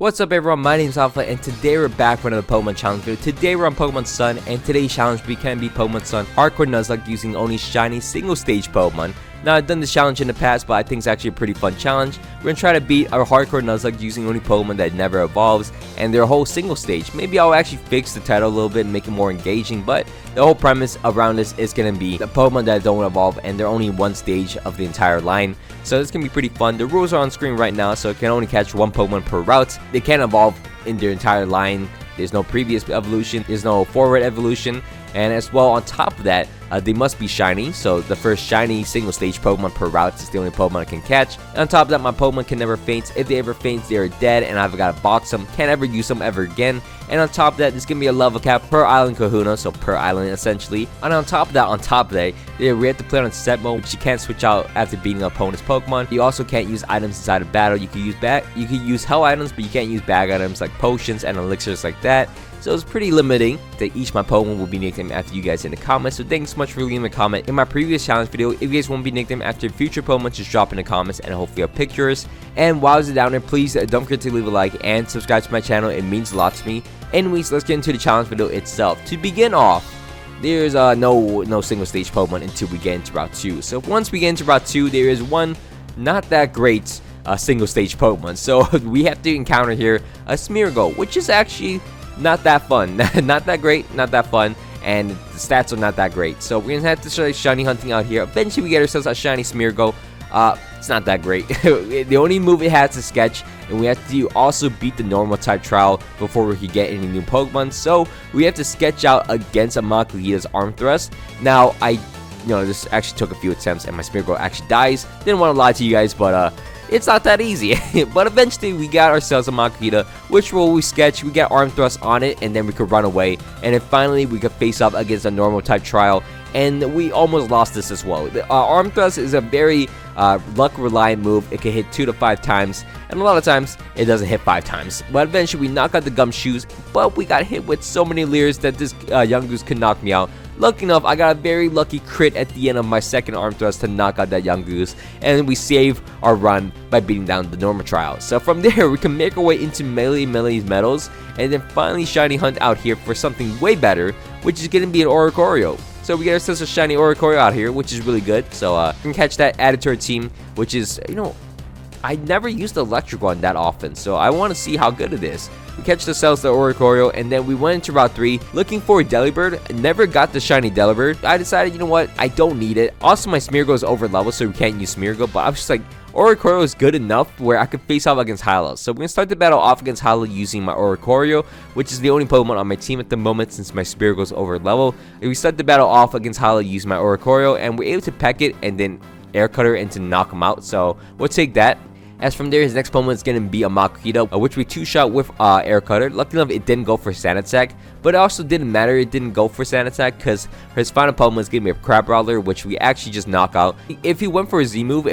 What's up everyone, my name is Alpha and today we're back for another Pokemon challenge video. Today we're on Pokemon Sun and today's challenge we can be Pokemon Sun Hardcore Nuzlocke using only shiny single stage Pokemon. Now I've done this challenge in the past but I think it's actually a pretty fun challenge. We're going to try to beat our Hardcore Nuzlocke using only Pokemon that never evolves and their whole single stage. Maybe I'll actually fix the title a little bit and make it more engaging, but the whole premise around this is going to be the Pokemon that don't evolve and they're only one stage of the entire line. So it's going to be pretty fun. The rules are on screen right now, so it can only catch one Pokemon per route. They can't evolve in their entire line. There's no previous evolution, there's no forward evolution, and as well on top of that, they must be shiny, so the first shiny single stage Pokemon per route is the only Pokemon I can catch. And on top of that, my Pokemon can never faint. If they ever faint, they are dead and I've got to box them, can't ever use them ever again. And on top of that, there's going to be a level cap per island kahuna, so per island essentially. And on top of that, we have to play on set mode, which you can't switch out after beating an opponent's Pokemon. You also can't use items inside of battle. You can use hell items, but you can't use bag items like potions and elixirs like that. So it's pretty limiting that each my Pokemon will be nicknamed after you guys in the comments. So thanks so much for leaving a comment in my previous challenge video. If you guys want to be nicknamed after future Pokemon, just drop in the comments and hopefully I'll pick yours. And while you're down there, please don't forget to leave a like and subscribe to my channel. It means a lot to me. Anyways, let's get into the challenge video itself. To begin off, there's no single stage Pokemon until we get into Route 2. So once we get into Route 2, there is one not that great single stage Pokemon. So we have to encounter here a Smeargle, which is actually not that fun. Not that great, not that fun, and the stats are not that great. So we're gonna have to start shiny hunting out here. Eventually we get ourselves a shiny Smeargle. It's not that great. The only move it has is Sketch, and we have to also beat the normal type trial before we can get any new Pokemon. So we have to sketch out against a Makuhita's Arm Thrust. Now this actually took a few attempts and my Smeargle actually dies. Didn't want to lie to you guys, but it's not that easy. But eventually we got ourselves a Makuhita, which we sketch, we get Arm Thrust on it, and then we could run away. And then finally we could face off against a normal type trial, and we almost lost this as well. The Arm Thrust is a very luck reliant move. It can hit 2 to 5 times, and a lot of times it doesn't hit 5 times. But eventually we knock out the Gumshoes, but we got hit with so many Leers that this young goose could knock me out. Lucky enough, I got a very lucky crit at the end of my second Arm Thrust to knock out that young goose, and we save our run by beating down the normal trial. So from there, we can make our way into Melee Metals, and then finally shiny hunt out here for something way better, which is going to be an Oricorio. So we get ourselves a shiny Oricorio out here, which is really good. So we can catch that, add it to our team, which is, I never used the electric one that often, so I want to see how good it is. We catch the Oricorio, and then we went into Route 3 looking for a Delibird. Never got the shiny Delibird. I decided, you know what, I don't need it. Also, my Smeargle is over level, so we can't use Smeargle, but I was just like, Oricorio is good enough where I could face off against Hyla. So we're going to start the battle off against Hyla using my Oricorio, which is the only Pokemon on my team at the moment since my Smeargle is over level. And we start the battle off against Hyla using my Oricorio, and we're able to peck it and then Air Cutter and to knock him out. So we'll take that. As from there, his next Pokemon is going to be a Makuhita, which we two-shot with Air Cutter. Luckily enough, it didn't go for Sand Attack, but it also didn't matter it didn't go for Sand Attack because his final Pokemon is going to be a Crabrawler, which we actually just knock out. If he went for a Z move,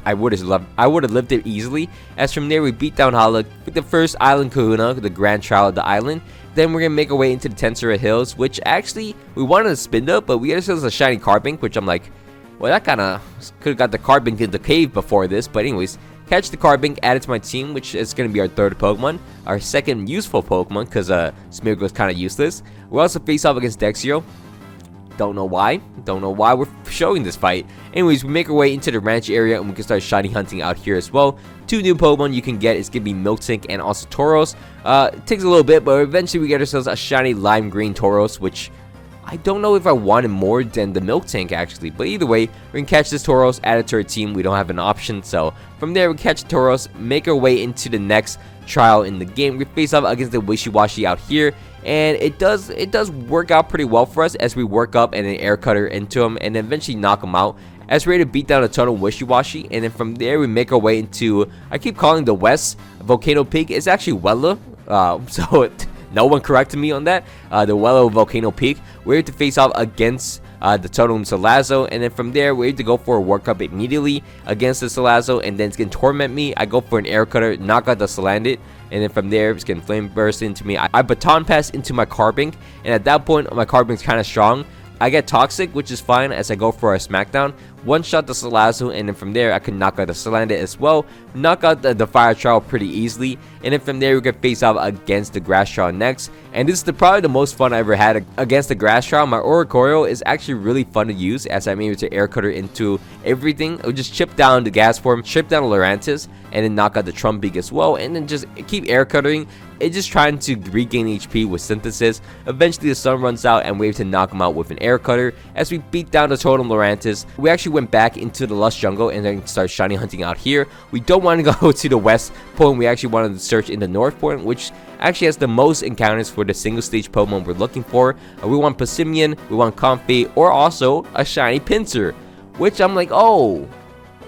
I would have lived it easily. As from there, we beat down Hala with the first Island Kahuna, the Grand Trial of the Island. Then we're going to make our way into the Tensura Hills, which actually, we wanted to spin up, but we got ourselves a shiny Carbink, which I'm like, well, that kind of could have got the Carbink in the cave before this, but anyways. Catch the Carbink, add it to my team, which is going to be our third Pokemon. Our second useful Pokemon, because Smeargle is kind of useless. We also face off against Dexio. Don't know why. Don't know why we're showing this fight. Anyways, we make our way into the ranch area, and we can start shiny hunting out here as well. 2 new Pokemon you can get is going to be Miltank and also Tauros. It takes a little bit, but eventually we get ourselves a shiny lime green Tauros, which I don't know if I wanted more than the Miltank actually, but either way, we can catch this Tauros, add it to our team. We don't have an option, so from there we catch Tauros, make our way into the next trial in the game. We face off against the Wishiwashi out here, and it does work out pretty well for us as we work up and then Air Cutter into him and then eventually knock him out. As we're ready to beat down a ton of Wishiwashi, and then from there we make our way into, I keep calling the West Volcano Peak. It's actually Wella, no one corrected me on that. The Wellow Volcano Peak. We're able to face off against the Totem Salazzle, and then from there we're able to go for a workup immediately against the Salazzle, and then it's gonna torment me. I go for an Air Cutter, knock out the Salandit, and then from there it's gonna Flame Burst into me. I Baton Pass into my Carbink, and at that point my Carbink's kind of strong. I get Toxic, which is fine as I go for a Smackdown. One shot the Salazzle, and then from there I can knock out the Salandit as well. knock out the fire trial pretty easily, and then from there we can face off against the grass trial next. And this is probably the most fun I ever had against the grass trial. My Oricorio is actually really fun to use, as I'm able to air cutter into everything. I would just chip down the gas form, chip down the Lurantis, and then knock out the Trumbeak as well, and then just keep air cuttering. It's just trying to regain HP with synthesis. Eventually the sun runs out and we're able to knock him out with an air cutter. As we beat down the Totem Lurantis, we actually went back into the Lush Jungle and then start shiny hunting out here. We don't want to go to the west point, we actually wanted to search in the north point, which actually has the most encounters for the single stage Pokemon we're looking for. We want Passimian, we want Comfey, or also a shiny Pinsir, which I'm like, oh,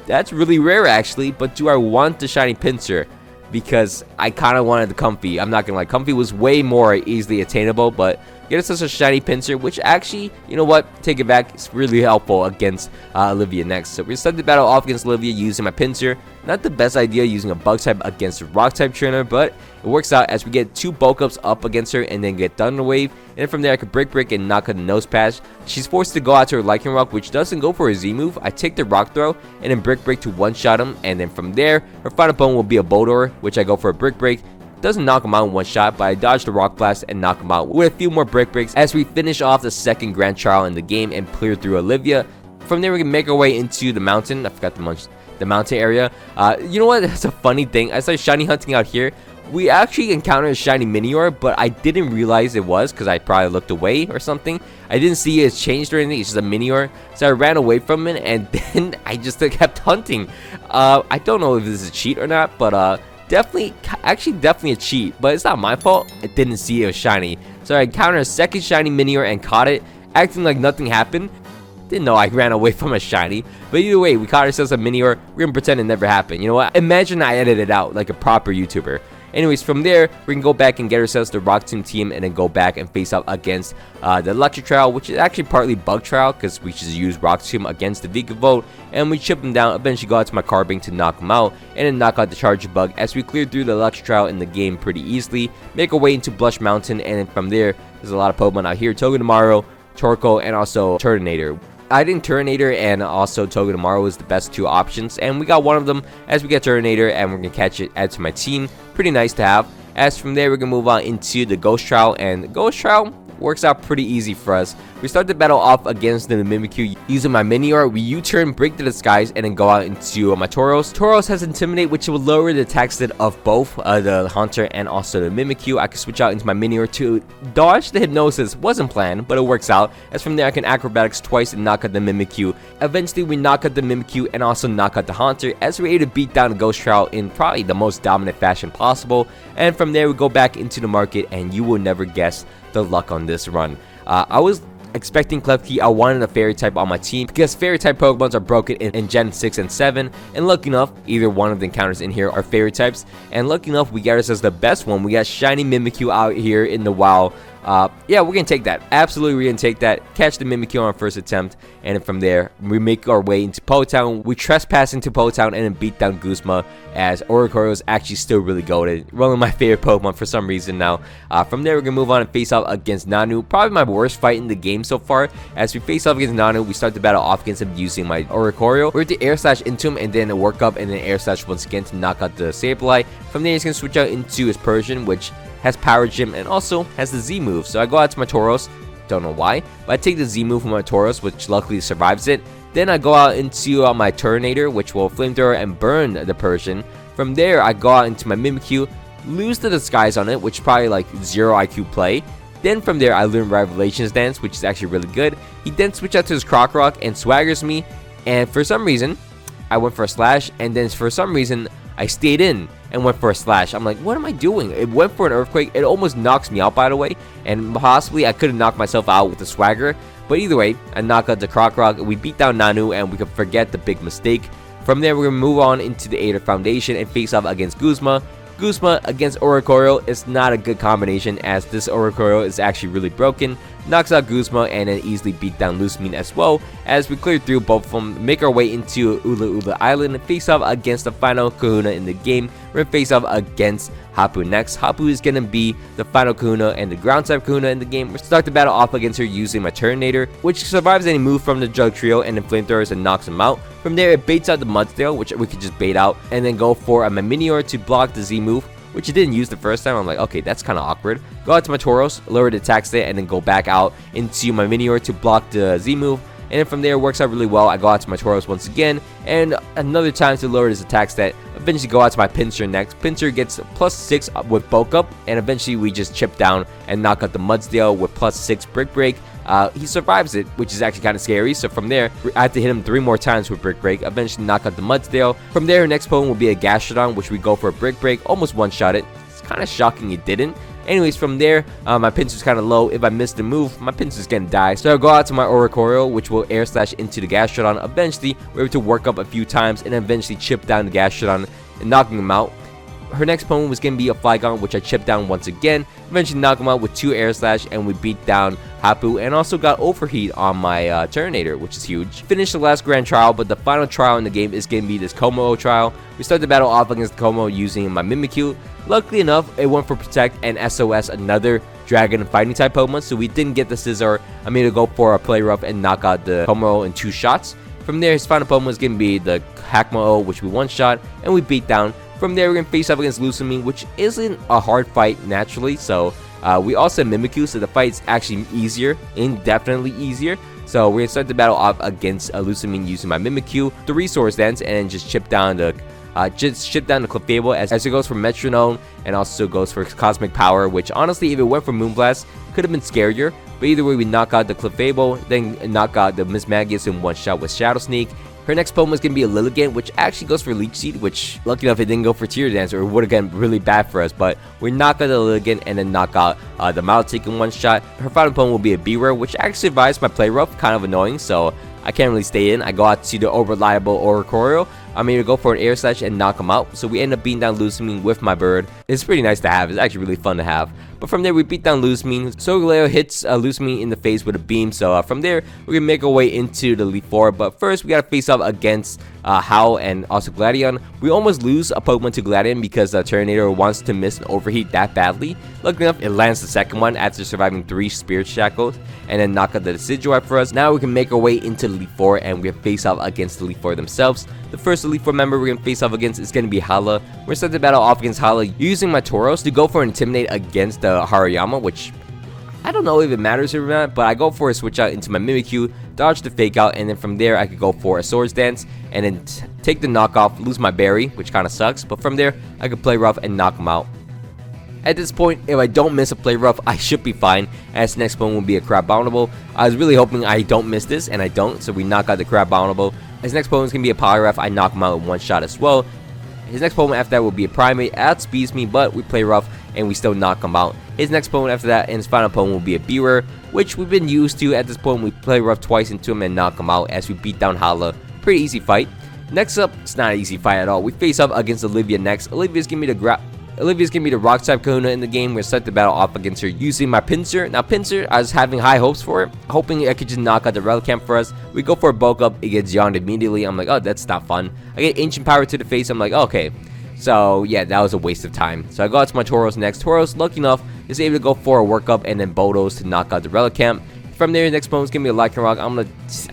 that's really rare actually, but do I want the shiny Pinsir? Because I kind of wanted the Comfey. I'm not gonna lie, Comfey was way more easily attainable, but get us a shiny Pinsir, which actually, you know what, take it back, it's really helpful against Olivia next. So we're starting the battle off against Olivia using my Pinsir. Not the best idea using a bug type against a rock type trainer, but it works out as we get 2 bulk ups up against her and then get Thunder Wave. And then from there I could Brick and knock out the Nose Patch. She's forced to go out to her Lichen Rock, which doesn't go for a Z move. I take the Rock Throw and then Brick to one shot him, and then from there her final bone will be a Boldore, which I go for a Brick. Doesn't knock him out in one shot, but I dodge the Rock Blast and knock him out with a few more Brick Breaks as we finish off the second Grand Trial in the game and clear through Olivia. From there we can make our way into the mountain. I forgot the mountain area. You know what? That's a funny thing. I started shiny hunting out here. We actually encountered a shiny Minior, but I didn't realize it was because I probably looked away or something. I didn't see it's changed or anything. It's just a Minior. So I ran away from it and then I just kept hunting. I don't know if this is a cheat or not, but definitely a cheat, but it's not my fault. I didn't see it was shiny. So I encountered a second shiny Minior and caught it, acting like nothing happened. Didn't know I ran away from a shiny, but either way, we caught ourselves a Minior. We're gonna pretend it never happened. You know what? Imagine I edited it out like a proper YouTuber. Anyways, from there, we can go back and get ourselves the Rock Tomb team and then go back and face up against the Electric Trial, which is actually partly Bug Trial because we just use Rock Tomb against the Vikavolt, and we chip him down. Eventually go out to my Carbink to knock him out and then knock out the Charger Bug as we clear through the Electric Trial in the game pretty easily, make our way into Blush Mountain, and then from there, there's a lot of Pokemon out here. Togedemaru, Torkoal, and also Turtonator. I think Turtonator and also Togedemaru is the best 2 options, and we got one of them as we get Turtonator, and we're gonna catch it, add to my team. Pretty nice to have. As from there, we're gonna move on into the Ghost Trial, and the Ghost Trial works out pretty easy for us. We start the battle off against the Mimikyu using my Minior. We U-turn, break to the skies, and then go out into my Tauros. Tauros has Intimidate, which will lower the attack stat of both the Haunter and also the Mimikyu. I can switch out into my Minior to dodge the Hypnosis. Wasn't planned, but it works out. As from there, I can Acrobatics twice and knock out the Mimikyu. Eventually, we knock out the Mimikyu and also knock out the Haunter as we're able to beat down the Ghost Trial in probably the most dominant fashion possible. And from there, we go back into the market, and you will never guess the luck on this run. I was expecting Klefki. I wanted a Fairy type on my team because Fairy type Pokemons are broken in Gen 6 and 7, and lucky enough, either one of the encounters in here are Fairy types, and lucky enough, we got ourselves the best one. We got shiny Mimikyu out here in the wild. Yeah, we're gonna take that. Absolutely, we're gonna take that. Catch the Mimikyu on our first attempt, and then from there, we make our way into Po Town. We trespass into Po Town and then beat down Guzma, as Oricorio is actually still really goated. One of my favorite Pokemon for some reason now. From there, we're gonna move on and face off against Nanu. Probably my worst fight in the game so far. As we face off against Nanu, we start the battle off against him using my Oricorio. We're to Air Slash into him and then a work up and then Air Slash once again to knock out the Sableye. From there, he's gonna switch out into his Persian, which has Power Gym and also has the Z move. So I go out to my Tauros, don't know why, but I take the Z move from my Tauros, which luckily survives it. Then I go out into my Turtonator, which will Flamethrower and burn the Persian. From there, I go out into my Mimikyu, lose the Disguise on it, which is probably like 0 IQ play. Then from there, I learn Revelations Dance, which is actually really good. He then switches out to his Croc and swaggers me, and for some reason, I went for a Slash, and then for some reason, I stayed in and went for a Slash. I'm like, what am I doing? It went for an Earthquake. It almost knocks me out, by the way, and possibly I could have knocked myself out with the Swagger, but either way, I knock out the Croc, we beat down Nanu, and we can forget the big mistake. From there, we're going to move on into the Aether Foundation and face off against Guzma. Guzma against Oricorio is not a good combination, as this Oricorio is actually really broken. knocks out Guzma, and then easily beat down Lusamine as well. As we clear through both of them, make our way into Ula Ula Island and face off against the final kahuna in the game. We're going to face off against Hapu next. Hapu is going to be the final kahuna and the ground type kahuna in the game. We're start the battle off against her using my Turtonator, which survives any move from the Jug Trio and then flamethrowers and knocks him out. From there, it baits out the Mudsdale, which we could just bait out, and then go for a Minior to block the Z move, which it didn't use the first time. I'm like, okay, that's kind of awkward. Go out to my Tauros, lower the attack state, and then go back out into my Minior to block the Z move. And then from there, it works out really well. I go out to my Tauros once again, and another time to lower his attack stat. Eventually go out to my Pinsir next. Pinsir gets +6 with bulk up, and eventually we just chip down and knock out the Mudsdale with +6 Brick Break. He survives it, which is actually kind of scary. So from there, I have to hit him 3 more times with Brick Break, eventually knock out the Mudsdale. From there, next opponent will be a Gastrodon, which we go for a Brick Break, almost one-shot it. It's kind of shocking it didn't. Anyways, from there, my Pinsir's kind of low. If I miss the move, my Pinsir's gonna die. So I go out to my Oricorio, which will air slash into the Gastrodon. Eventually, we're able to work up a few times and eventually chip down the Gastrodon and knocking him out. Her next opponent was going to be a Flygon, which I chipped down once again. Eventually knock him out with 2 air slash, and we beat down Hapu, and also got overheat on my Turtonator, which is huge. Finished the last grand trial, but the final trial in the game is going to be this Komo trial. We start the battle off against Komo using my Mimikyu. Luckily enough, it went for Protect and SOS, another Dragon and Fighting type Pokemon, so we didn't get the Scizor. I'm going to go for a Play Rough and knock out the Komo in 2 shots. From there, his final Pokemon was going to be the Hakmo-O, which we one-shot, and we beat down. From there, we're going to face off against Lusamine, which isn't a hard fight naturally, so we also have Mimikyu, so the fight's actually easier, indefinitely easier. So we're going to start the battle off against Lusamine using my Mimikyu, the Resource Dance, and then just chip down the Clefable as it goes for Metronome and also goes for Cosmic Power, which honestly, if it went for Moonblast, could have been scarier. But either way, we knock out the Clefable, then knock out the Miss Magius in one shot with Shadow Sneak. Her next Pokemon is going to be a Lilligant, which actually goes for Leech Seed, which, lucky enough, it didn't go for Tear Dance, or it would have gotten really bad for us. But we knock out the Lilligant and then knock out the Milotic in one shot. Her final Pokemon will be a Bewear, which actually survives my Play Rough, kind of annoying, so I can't really stay in. I go out to the over-reliable Oricorio. I'm going to go for an Air Slash and knock him out. So we end up beating down Lusamine with my bird. It's pretty nice to have. It's actually really fun to have. But from there, we beat down Lusamine. Solgaleo hits Lusamine in the face with a beam. So from there, we're going to make our way into the Elite Four. But first, we got to face off against Howl and also Gladion. We almost lose a Pokemon to Gladion because Turtonator wants to miss an overheat that badly. Luckily enough, it lands the second one after surviving 3 Spirit Shackles and then knock out the Decidueye for us. Now we can make our way into the Elite Four and we face off against the Elite Four themselves. The first Elite Four member we're going to face off against is going to be Hala. We're going to start the battle off against Hala using my Tauros to go for an Intimidate against the Hariyama, which I don't know if it matters or not, but I go for a switch out into my Mimikyu, dodge the fake out, and then from there I could go for a Swords Dance and then take the knockoff, lose my berry, which kind of sucks, but from there I could Play Rough and knock him out. At this point, if I don't miss a Play Rough, I should be fine, as the next one will be a Crabboundable. I was really hoping I don't miss this, and I don't, so we knock out the Crabboundable. His next Pokemon is going to be a Poliwrath. I knock him out in one shot as well. His next Pokemon after that will be a Primate. Outspeeds me, but we Play Rough, and we still knock him out. His next Pokemon after that, and his final Pokemon will be a Bewear, which we've been used to. At this point, we Play Rough twice into him and knock him out as we beat down Hala. Pretty easy fight. Next up, it's not an easy fight at all. We face up against Olivia next. Olivia's going to be the Rock type Kahuna in the game. We're going to start the battle off against her using my Pinsir. Now, Pinsir, I was having high hopes for it, hoping I could just knock out the Relicanth for us. We go for a bulk up. It gets yawned immediately. I'm like, oh, that's not fun. I get Ancient Power to the face. I'm like, okay. So, yeah, that was a waste of time. So, I go out to my Tauros next. Tauros, lucky enough, is able to go for a workup and then Bodos to knock out the Relicanth. From there, next opponent's gonna be a Lycanroc.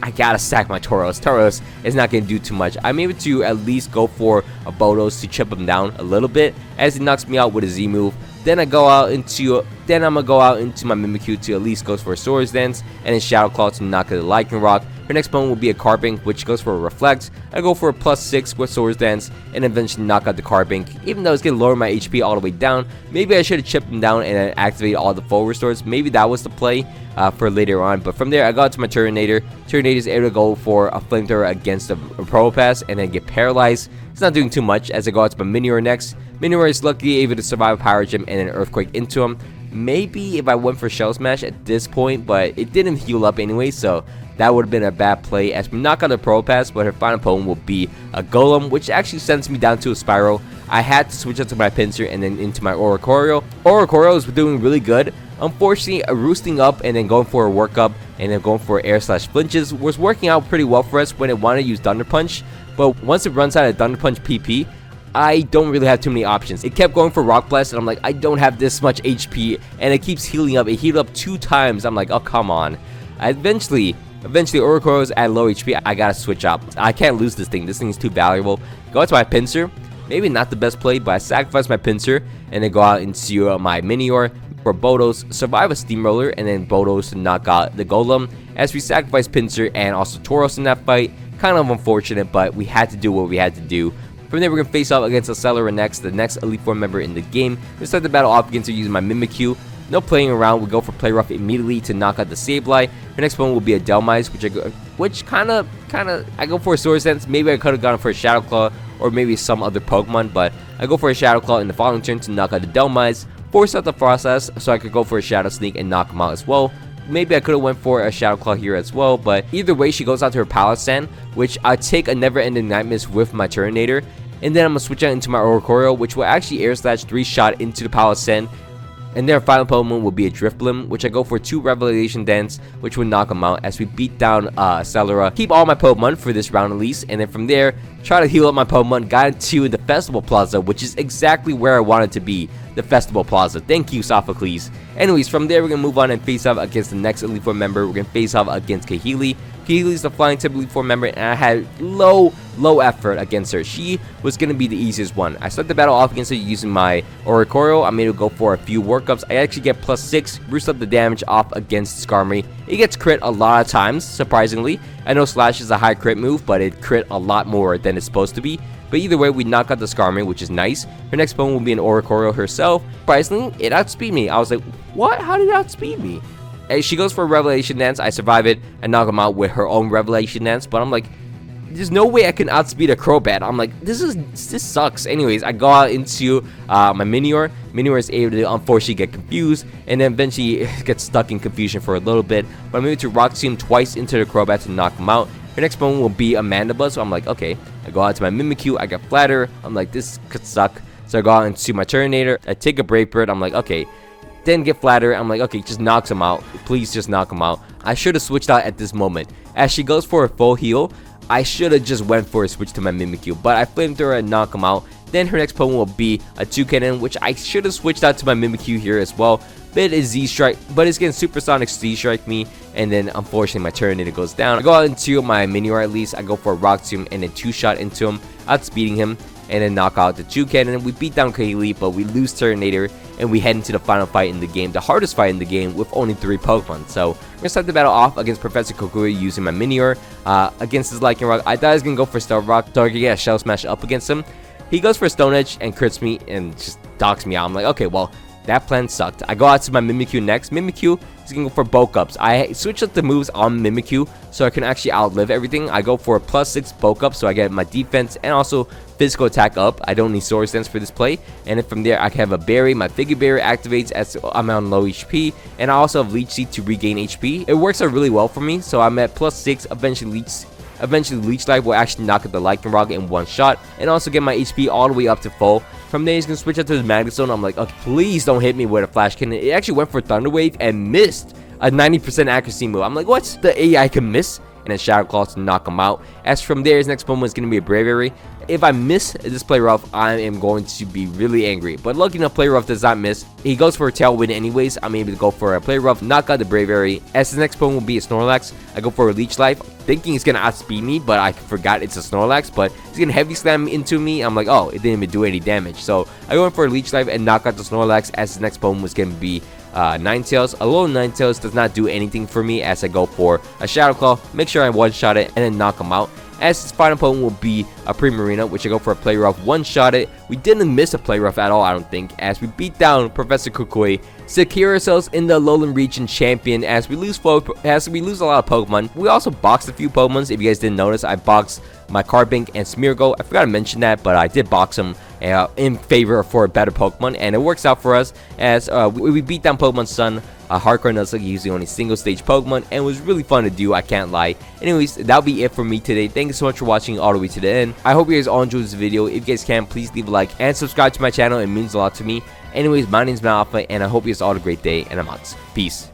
I gotta sack my Tauros. Tauros is not gonna do too much. I'm able to at least go for a Bodos to chip him down a little bit as he knocks me out with a Z move. Then I'm gonna go out into my Mimikyu to at least goes for a Swords Dance and then Shadow Claw to knock out the Lycanroc. Her next opponent will be a Carbink, which goes for a Reflect. I go for a +6 with Swords Dance and eventually knock out the Carbink. Even though it's gonna lower my HP all the way down, maybe I should have chipped him down and then activate all the full restores. Maybe that was the play for later on. But from there, I got to my Turtonator. Turtonator is able to go for a Flamethrower against a Probopass and then get paralyzed. It's not doing too much as I go out to my Minior next. Minior is luckily able to survive a Power Gem and an Earthquake into him. Maybe if I went for Shell Smash at this point, but it didn't heal up anyway, so that would have been a bad play as we knock out the Probopass, but her final opponent will be a Golem, which actually sends me down to a Spiral. I had to switch out to my Pinsir and then into my Oricorio. Oricorio is doing really good. Unfortunately, roosting up and then going for a workup and then going for air slash flinches was working out pretty well for us when it wanted to use Thunder Punch, but once it runs out of Thunder Punch PP, I don't really have too many options. It kept going for Rock Blast, and I'm like, I don't have this much HP, and it keeps healing up. It healed up 2 times. I'm like, oh, come on. Eventually, Oricoro is at low HP. I gotta switch up. I can't lose this thing. This thing is too valuable. Go out to my Pinsir. Maybe not the best play, but I sacrifice my Pinsir and then go out into my Minior for Bodos, survive a Steamroller, and then Bodos to knock out the Golem. As we sacrifice Pinsir and also Tauros in that fight. Kind of unfortunate, but we had to do what we had to do. From there, we're going to face off against Accelera next, the next Elite Four member in the game. We start the battle off against her using my Mimikyu. No playing around, we go for Play Rough immediately to knock out the Sableye. Her next opponent will be a Delmise, which I go for a Sword Dance. Maybe I could have gone for a Shadow Claw or maybe some other Pokemon, but I go for a Shadow Claw in the following turn to knock out the Delmise, force out the process so I could go for a Shadow Sneak and knock him out as well. Maybe I could have went for a Shadow Claw here as well, but either way, she goes out to her Palossand, which I take a Never-Ending Nightmares with my Turtonator, and then I'm going to switch out into my Oricorio, which will actually Air Slash 3-shot into the Palossand. And their final Pokemon will be a Drifblim, which I go for 2 Revelation Dance, which would knock him out as we beat down Accelera. Keep all my Pokemon for this round at least, and then from there, try to heal up my Pokemon. Got into the Festival Plaza, which is exactly where I wanted to be, the Festival Plaza. Thank you, Sophocles. Anyways, from there, we're going to move on and face off against the next Elite Four member. We're going to face off against Kahili. Kahili is the flying type Elite Four member, and I had low effort against her. She was going to be the easiest one. I start the battle off against her using my Oricorio. I'm able to go for a few workups. I actually get +6, boost up the damage off against Skarmory. It gets crit a lot of times, surprisingly. I know Slash is a high crit move, but it crit a lot more than it's supposed to be. But either way, we knock out the Skarmory, which is nice. Her next opponent will be an Oricorio herself. Surprisingly, it outspeed me. I was like, what? How did it outspeed me? As she goes for a Revelation Dance, I survive it and knock him out with her own Revelation Dance. But I'm like, there's no way I can outspeed a Crobat. I'm like, this sucks. Anyways, I go out into my Minior. Minior is able to unfortunately get confused and then eventually gets stuck in confusion for a little bit. But I'm able to Rock Tomb twice into the Crobat to knock him out. Her next opponent will be a Mandibull, so I'm like, okay. I go out to my Mimikyu, I get Flatter. I'm like, this could suck. So I go out into my Turtonator. I take a Brave Bird. I'm like, okay. Then get Flatter. I'm like, okay, just knocks him out. Please just knock him out. I should have switched out at this moment. As she goes for a full heal, I should have just went for a switch to my Mimikyu, but I Flamethrower and knock him out. Then her next opponent will be a Toucannon, which I should have switched out to my Mimikyu here as well. But it is Z-Strike, but it's getting Supersonic Z-Strike me, and then unfortunately my Turtonator goes down. I go out into my Minior at least. I go for a Rock Tomb and then 2-shot into him, outspeeding him, and then knock out the Toucannon. We beat down Kahili, but we lose Turtonator, and we head into the final fight in the game, the hardest fight in the game with only 3 Pokemon. So we're going to start the battle off against Professor Kukui using my Minior. Against his Lycan Rock, I thought I was going to go for Stealth Rock, so I could get a Shell Smash up against him. He goes for Stone Edge and crits me and just docks me out. I'm like, okay, well, that plan sucked. I go out to my Mimikyu next. Mimikyu is going to go for Bulk Ups. I switch up the moves on Mimikyu so I can actually outlive everything. I go for a +6 Bulk Up so I get my defense and also physical attack up. I don't need Sword Stance for this play. And then from there, I can have a Berry. My Figure Berry activates as I'm on low HP. And I also have Leech Seed to regain HP. It works out really well for me. So I'm at +6. Eventually, Leech Life will actually knock out the Lycan Rock in one shot and also get my HP all the way up to full. From there, he's going to switch out to the Magnet Stone. I'm like, okay, please don't hit me with a Flash Cannon. It actually went for Thunder Wave and missed a 90% accuracy move. I'm like, what? The AI can miss? And then Shadow Claw to knock him out. As from there, his next opponent is going to be a Braviary. If I miss this Play Rough, I am going to be really angry. But lucky enough, Play Rough does not miss. He goes for a Tailwind anyways. I'm able to go for a Play Rough, knock out the Braviary. As his next opponent will be a Snorlax, I go for a Leech Life, thinking he's going to outspeed me, but I forgot it's a Snorlax. But he's going to Heavy Slam into me. I'm like, oh, it didn't even do any damage. So I go in for a Leech Life and knock out the Snorlax, as his next opponent was going to be Ninetales. Alone Ninetales does not do anything for me as I go for a Shadow Claw, make sure I one-shot it, and then knock him out. As his final opponent will be a Primarina, which I go for a Play Rough, one-shot it. We didn't miss a Play Rough at all, I don't think, as we beat down Professor Kukui, secure ourselves in the Alolan Region champion as we lose a lot of Pokemon. We also boxed a few Pokemon. If you guys didn't notice, I boxed my Carbink and Smeargle. I forgot to mention that, but I did box them in favor for a better Pokemon, and it works out for us as we beat down Pokemon Sun a hardcore Nuzlocke using only single stage Pokemon, and it was really fun to do, I can't lie. Anyways, that'll be it for me today. Thank you so much for watching all the way to the end. I hope you guys all enjoyed this video. If you guys can, please leave a like and subscribe to my channel. It means a lot to me. Anyways, my name's Malpha, and I hope you guys all have a great day, and I'm out. Peace.